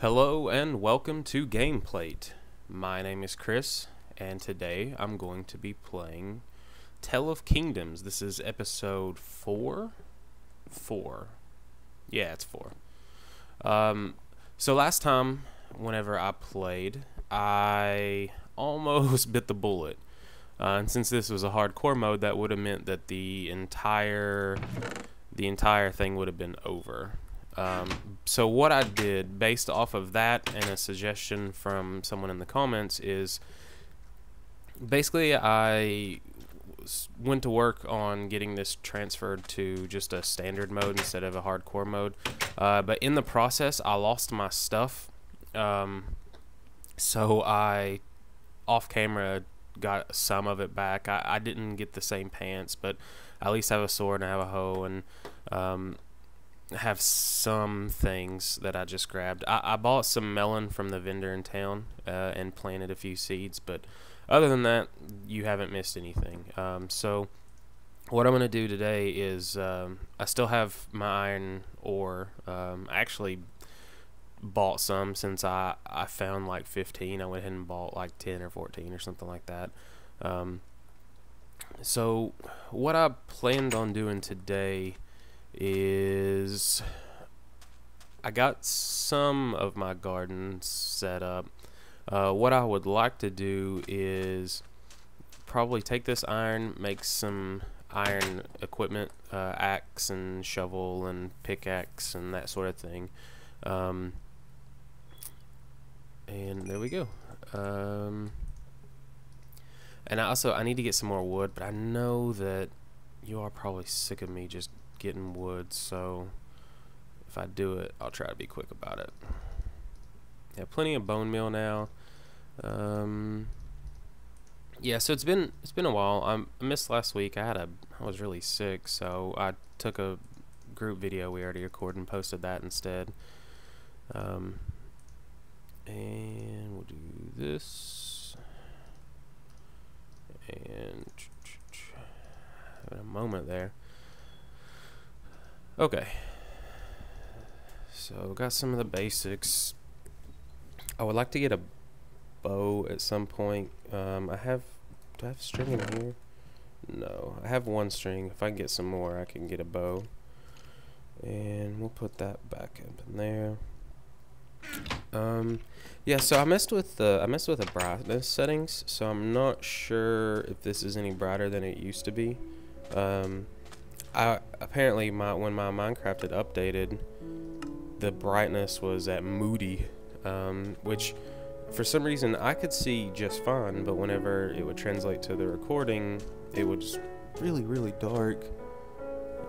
Hello and welcome to Gameplate. My name is Chris, and today I'm going to be playing Tale of Kingdoms. This is episode 4? 4. Yeah, it's 4. So last time, whenever I played, I almost bit the bullet. And since this was a hardcore mode, that would have meant that the entire thing would have been over. So what I did, based off of that and a suggestion from someone in the comments, is basically I went to work on getting this transferred to just a standard mode instead of a hardcore mode. But in the process, I lost my stuff. So I, off camera, got some of it back. I didn't get the same pants, but I at least have a sword and I have a hoe and have some things that I just grabbed. I bought some melon from the vendor in town and planted a few seeds, but other than that, you haven't missed anything. So what I'm going to do today is I still have my iron ore. I actually bought some since I found like 15. I went ahead and bought like 10 or 14 or something like that. So what I planned on doing today is I got some of my gardens set up. What I would like to do is probably take this iron, make some iron equipment, axe and shovel and pickaxe and that sort of thing. And there we go. And I need to get some more wood, but I know that you are probably sick of me just getting wood, so if I do it, I'll try to be quick about it. Yeah, plenty of bone meal now. Yeah, so it's been a while. I missed last week. I was really sick, so I took a group video we already recorded and posted that instead. And we'll do this. And having a moment there. Okay, so got some of the basics. I would like to get a bow at some point. Do I have string in here? No, I have one string. If I can get some more, I can get a bow. And we'll put that back up in there. Yeah, so I messed with the brightness settings, so I'm not sure if this is any brighter than it used to be. Apparently when my Minecraft had updated, the brightness was at moody, which for some reason I could see just fine, but whenever it would translate to the recording, it was just really dark.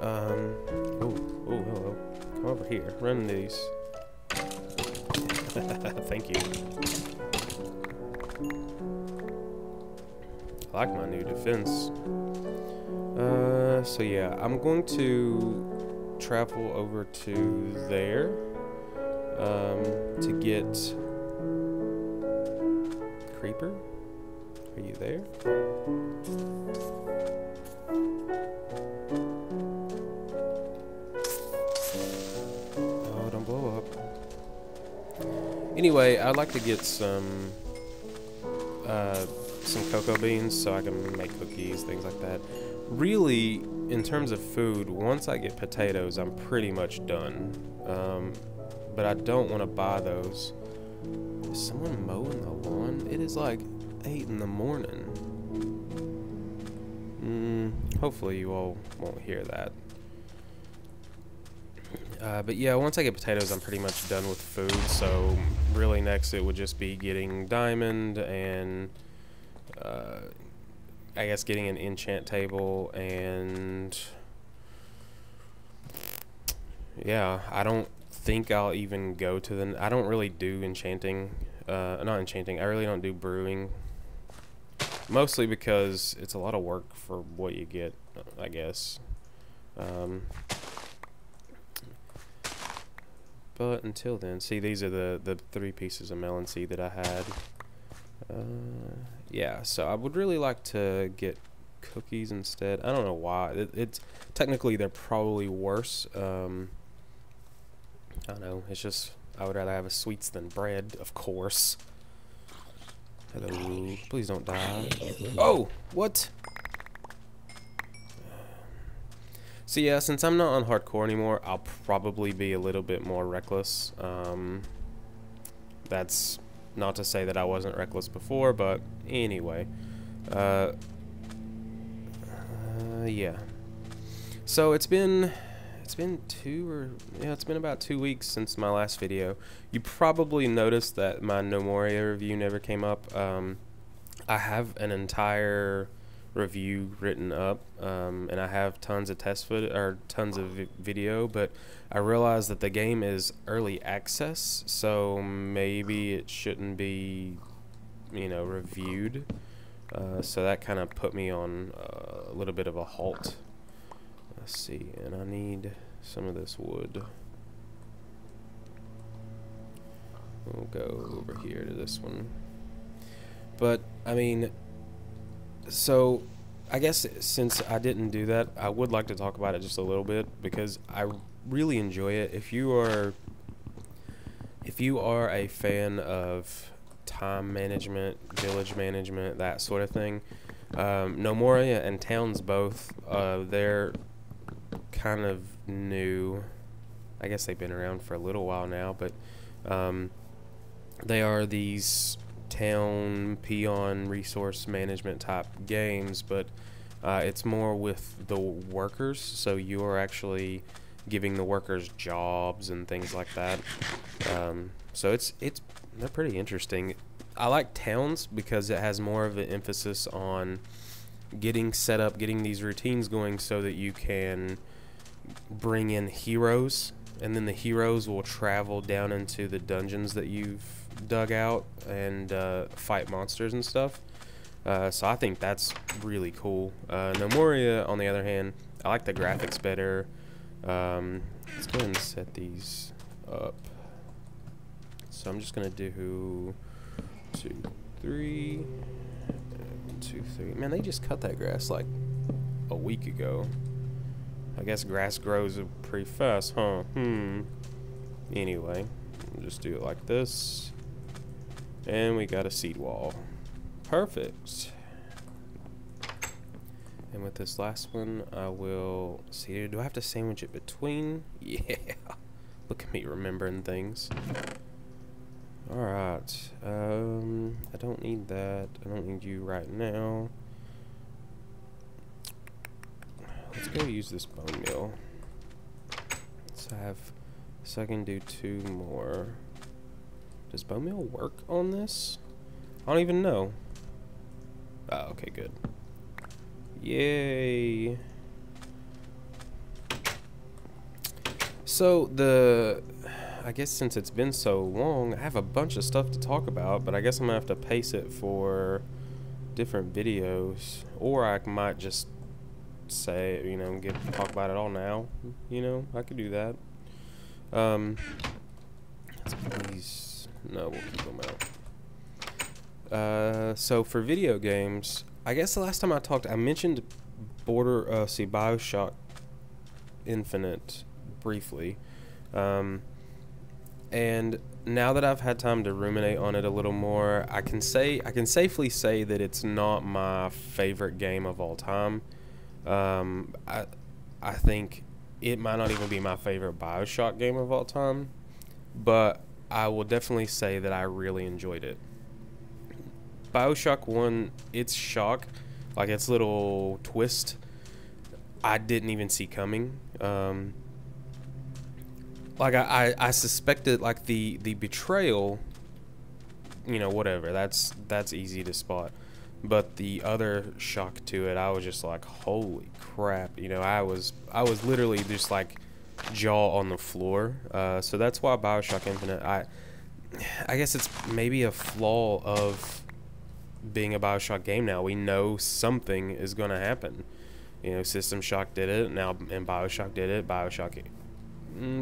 Oh, hello. Come over here. Run these. Thank you. I like my new defense. So yeah, I'm going to travel over to there to get Creeper. Are you there? Oh, don't blow up. Anyway, I'd like to get some cocoa beans so I can make cookies, things like that. Really, in terms of food, once I get potatoes, I'm pretty much done. But I don't want to buy those. Is someone mowing the lawn? It is like 8 in the morning. Hopefully you all won't hear that. But yeah, once I get potatoes, I'm pretty much done with food. So really next it would just be getting diamond and I guess getting an enchant table, and yeah, I don't think I'll even go to the... I don't really do enchanting, not enchanting, I really don't do brewing, mostly because it's a lot of work for what you get, I guess. But until then, see, these are the 3 pieces of melon seed that I had. Yeah, so I would really like to get cookies instead. I don't know why. It's technically they're probably worse. I don't know. It's just I would rather have a sweets than bread, of course. Hello. Please don't die. Oh! What? So yeah, since I'm not on hardcore anymore, I'll probably be a little bit more reckless. That's not to say that I wasn't reckless before, but anyway. Yeah. So it's been about 2 weeks since my last video. You probably noticed that my No Moria review never came up. I have an entire review written up, and I have tons of tons of video, but I realized that the game is early access, so maybe it shouldn't be, reviewed. So that kind of put me on a little bit of a halt. Let's see, and I need some of this wood. We'll go over here to this one. But, I mean, so I guess since I didn't do that, I would like to talk about it just a little bit because I really enjoy it. If you are a fan of time management, village management, that sort of thing, No Moria and Towns both, they're kind of new. I guess they've been around for a little while now, but they are these town peon resource management type games, but it's more with the workers, so you are actually giving the workers jobs and things like that. So they're pretty interesting. I like Towns because it has more of an emphasis on getting set up, getting these routines going so that you can bring in heroes, and then the heroes will travel down into the dungeons that you've dug out and fight monsters and stuff. So I think that's really cool. No Moria, on the other hand, I like the graphics better. Let's go ahead and set these up. So I'm just gonna do 2, 3, 2, 3. Man, they just cut that grass like a week ago. I guess grass grows pretty fast, huh? Anyway, we'll just do it like this. And we got a seed wall. Perfect. And with this last one, I will see. Do I have to sandwich it between? Yeah. Look at me remembering things. Alright. I don't need that. I don't need you right now. Let's go use this bone meal. So I can do 2 more. Does bone meal work on this? I don't even know. Oh, okay, good. Yay. So I guess since it's been so long, I have a bunch of stuff to talk about, but I guess I'm gonna have to pace it for different videos, or I might just say, talk about it all now. I could do that. Let's put these. No, we'll keep them out. So for video games, I guess the last time I talked, I mentioned BioShock Infinite briefly. And now that I've had time to ruminate on it a little more, I can safely say that it's not my favorite game of all time. I think it might not even be my favorite BioShock game of all time, but I will definitely say that I really enjoyed it. BioShock 1, its shock, like its little twist, I didn't even see coming. Like I suspected, like the betrayal, whatever, that's easy to spot. But the other shock to it, I was just like, holy crap, I was literally just like jaw on the floor. So that's why BioShock Infinite, I guess it's maybe a flaw of being a BioShock game now. We know something is going to happen. System Shock did it, now, and BioShock did it. BioShock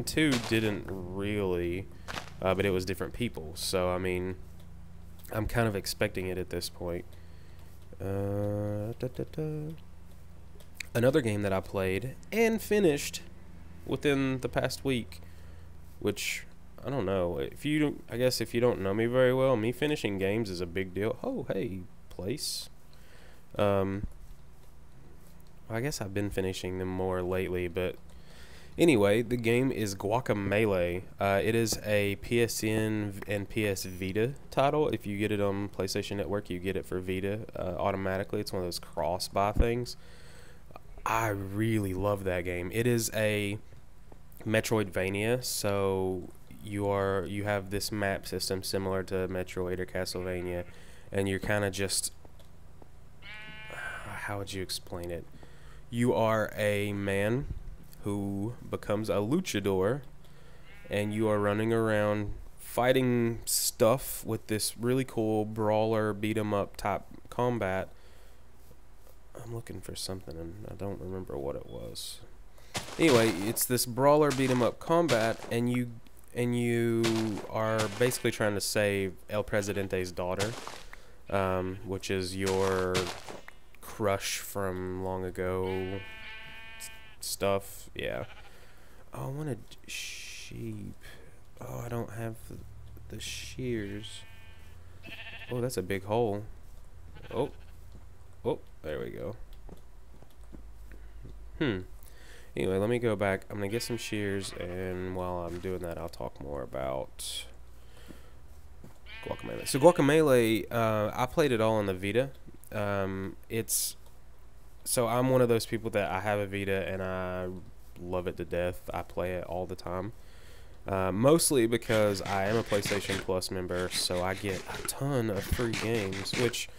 2 didn't really, but it was different people. So, I mean, I'm kind of expecting it at this point. Another game that I played and finished within the past week, which I don't know. If you don't, I guess if you don't know me very well, me finishing games is a big deal. Oh, hey, place. I guess I've been finishing them more lately, but anyway, the game is Guacamelee. It is a PSN and PS Vita title. If you get it on PlayStation Network, you get it for Vita automatically. It's one of those cross-buy things. I really love that game. It is a Metroidvania, so you have this map system similar to Metroid or Castlevania, and you're kind of just, how would you explain it? You are a man who becomes a luchador, and you are running around fighting stuff with this really cool brawler beat 'em up type combat. I'm looking for something and I don't remember what it was. Anyway, it's this brawler beat 'em up combat, and you are basically trying to save El Presidente's daughter, which is your crush from long ago stuff. Yeah. Oh, I wanted sheep. Oh, I don't have the shears. Oh, that's a big hole. Oh, there we go. Anyway, let me go back. I'm gonna get some shears, and while I'm doing that, I'll talk more about Guacamelee. So Guacamelee, I played it all on the Vita. So I'm one of those people that I have a Vita and I love it to death. I play it all the time. Mostly because I am a PlayStation Plus member, so I get a ton of free games, which,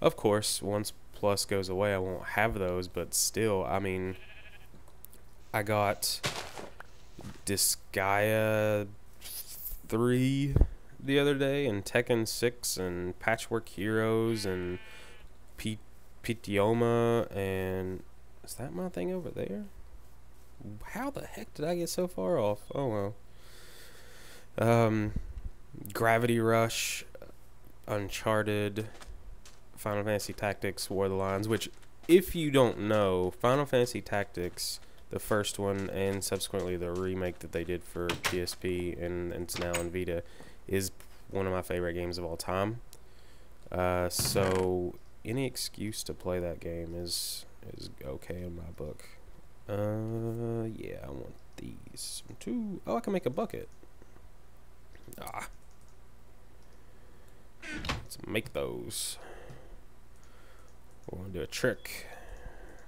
of course, once Plus goes away, I won't have those, but still, I mean, I got Disgaea 3 the other day, and Tekken 6, and Patchwork Heroes, and Pitioma, and is that my thing over there? How the heck did I get so far off? Oh well. Gravity Rush, Uncharted, Final Fantasy Tactics, War of the Lions, which, if you don't know, Final Fantasy Tactics, the first one, and subsequently the remake that they did for PSP and it's now on Vita, is one of my favorite games of all time. So any excuse to play that game is okay in my book. Yeah, I want these two. Oh, I can make a bucket. Let's make those. We're gonna do a trick.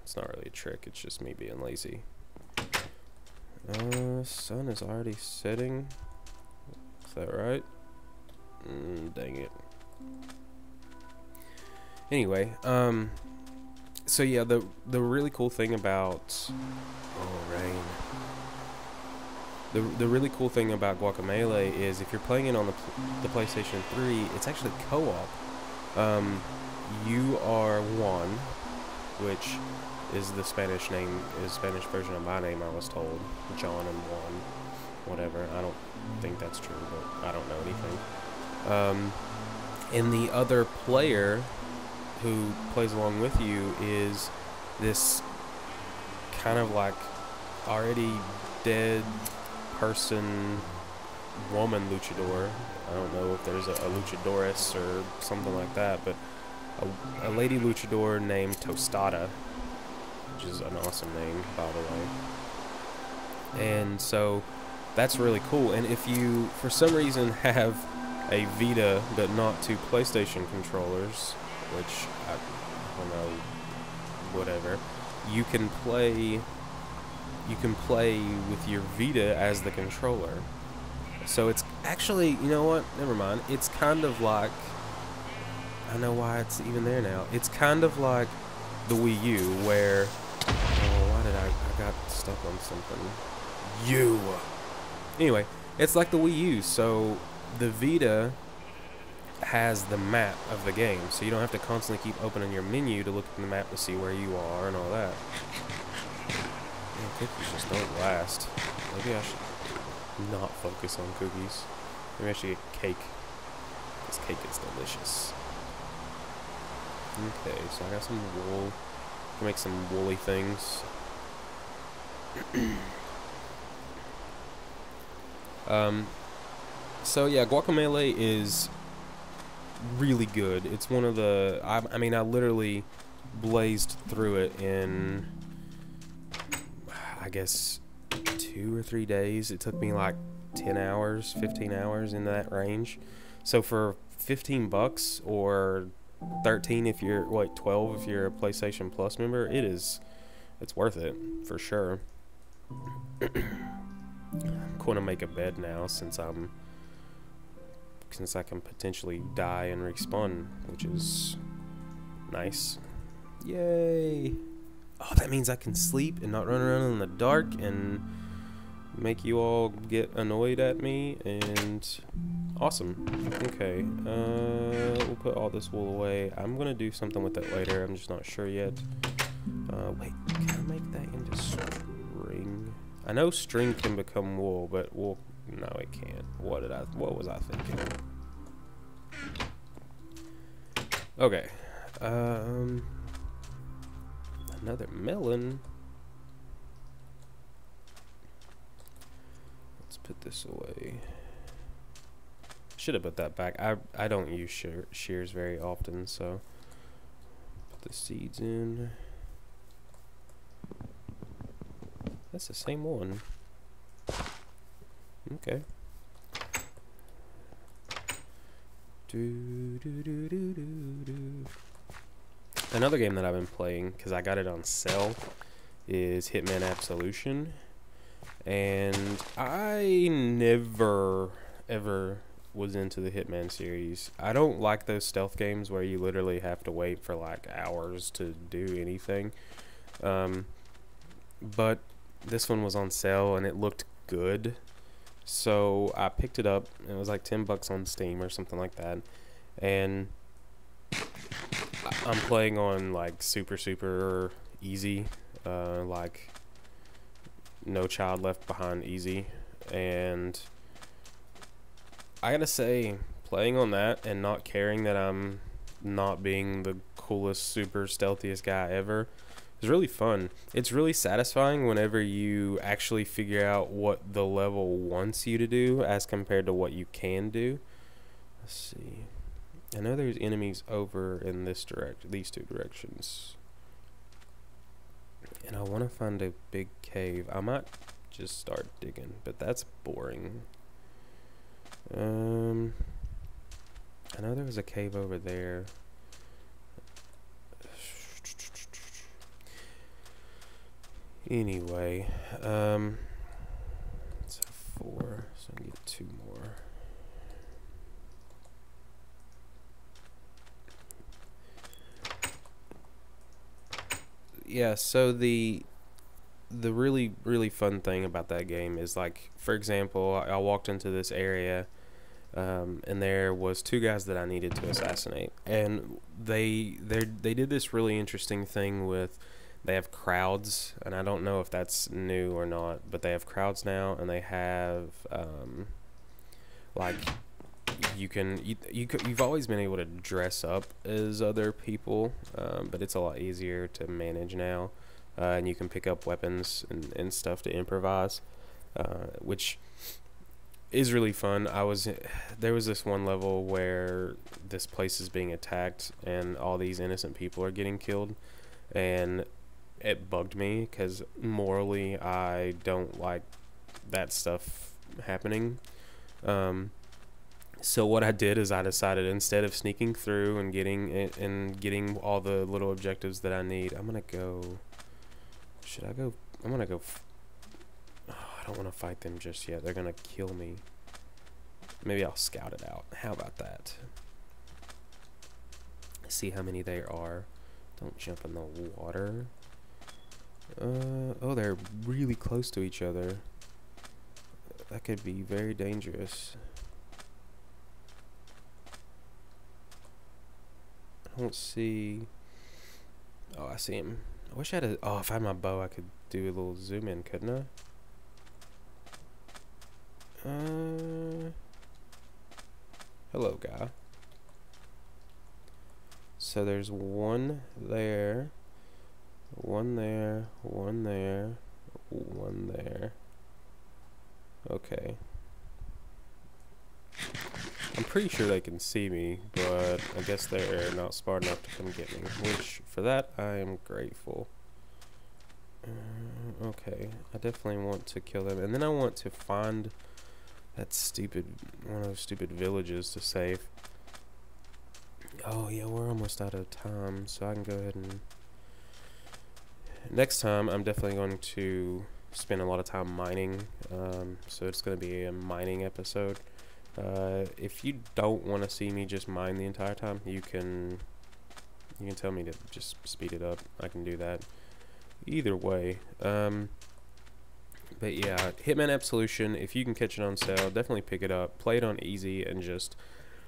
It's not really a trick, it's just me being lazy. Sun is already setting. Is that right? Dang it. Anyway, so yeah, the really cool thing about rain. The really cool thing about Guacamelee is if you're playing it on the PlayStation 3, it's actually co-op. You are Juan, which is the Spanish version of my name, I was told. John and Juan, whatever. I don't think that's true, but I don't know anything. And the other player who plays along with you is this kind of like already dead person, woman luchador. I don't know if there's a luchadoress or something like that, but a lady luchador named Tostada, which is an awesome name, by the way. And so that's really cool. And if you, for some reason, have a Vita but not two PlayStation controllers, which I don't know, whatever, you can play with your Vita as the controller. So it's actually, you know what? Never mind. It's kind of like, I know why it's even there now. It's kind of like the Wii U, where, why did I got stuck on something. Anyway, it's like the Wii U. So the Vita has the map of the game, so you don't have to constantly keep opening your menu to look at the map to see where you are and all that. Man, cookies just don't last. Maybe I should not focus on cookies. Maybe I should get cake. This cake is delicious. Okay, so I got some wool. I can make some woolly things. So yeah, Guacamelee is really good. It's one of the, I mean, I literally blazed through it in, I guess, 2 or 3 days. It took me like 10 hours, 15 hours in that range. So for 15 bucks or 13 if you're, like 12 if you're a PlayStation Plus member, it's worth it for sure. I'm going to make a bed now since I can potentially die and respawn, which is nice. Yay! Oh, that means I can sleep and not run around in the dark and make you all get annoyed at me, and awesome. Okay, we'll put all this wool away. I'm gonna do something with it later, I'm just not sure yet. Wait, can I make that into string? I know string can become wool, but wool, no it can't. What was I thinking? Okay, another melon. Let's put this away. Should have put that back. I don't use shears very often, so put the seeds in. That's the same one. Okay. Another game that I've been playing, because I got it on sale, is Hitman Absolution. And I never, ever was into the Hitman series. I don't like those stealth games where you literally have to wait for like hours to do anything. But this one was on sale and it looked good. So I picked it up. It was like 10 bucks on Steam or something like that. And I'm playing on like super easy, like No Child Left Behind easy, and I gotta say, playing on that and not caring that I'm not being the coolest, super stealthiest guy ever is really fun. It's really satisfying whenever you actually figure out what the level wants you to do as compared to what you can do. Let's see. I know there's enemies over in these two directions. And I want to find a big cave. I might just start digging, but that's boring. I know there was a cave over there. Anyway, it's a 4, so I can get 2 more. Yeah, so the really fun thing about that game is, like, for example, I walked into this area, and there was 2 guys that I needed to assassinate, and they did this really interesting thing with, they have crowds, and I don't know if that's new or not, but they have crowds now, and they have like you've always been able to dress up as other people, but it's a lot easier to manage now, and you can pick up weapons and stuff to improvise, which is really fun. There was this one level where this place is being attacked and all these innocent people are getting killed, and it bugged me because morally I don't like that stuff happening. So what I did is I decided, instead of sneaking through and getting all the little objectives that I need, I'm gonna go. Should I go? I'm gonna go. Oh, I don't want to fight them just yet. They're gonna kill me. Maybe I'll scout it out. How about that? See how many there are. Don't jump in the water. Oh, they're really close to each other. That could be very dangerous. I don't see. Oh, I see him. I wish I had oh, if I had my bow, I could do a little zoom in, couldn't I? Hello, guy. So there's one there, one there, one there, one there. Okay. I'm pretty sure they can see me, but I guess they're not smart enough to come get me, which for that I am grateful. Okay, I definitely want to kill them, and then I want to find that one of those stupid villages to save. Oh yeah, we're almost out of time, so I can go ahead and next time I'm definitely going to spend a lot of time mining, so it's going to be a mining episode. If you don't want to see me just mine the entire time, you can tell me to just speed it up. I can do that either way. But yeah, Hitman Absolution, if you can catch it on sale, definitely pick it up, play it on easy, and just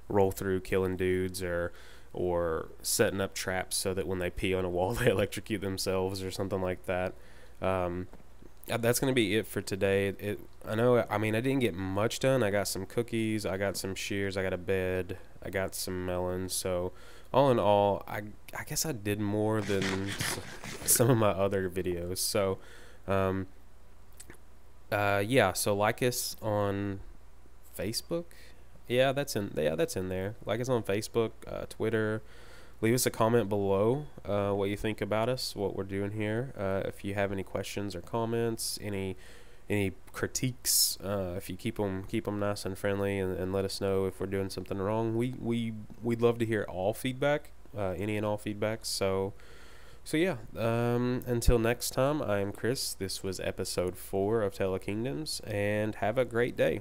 roll through killing dudes or setting up traps so that when they pee on a wall they electrocute themselves or something like that. That's gonna be it for today. I didn't get much done. I got some cookies, I got some shears, I got a bed, I got some melons. So all in all, I guess I did more than some of my other videos. So yeah, so like us on Facebook. Yeah, that's in there. Like us on Facebook, Twitter. Leave us a comment below what you think about us, what we're doing here. If you have any questions or comments, any critiques, if you keep them nice and friendly, and let us know if we're doing something wrong. We'd love to hear all feedback, any and all feedback. So yeah. Until next time, I am Chris. This was episode 4 of Tale of Kingdoms, and have a great day.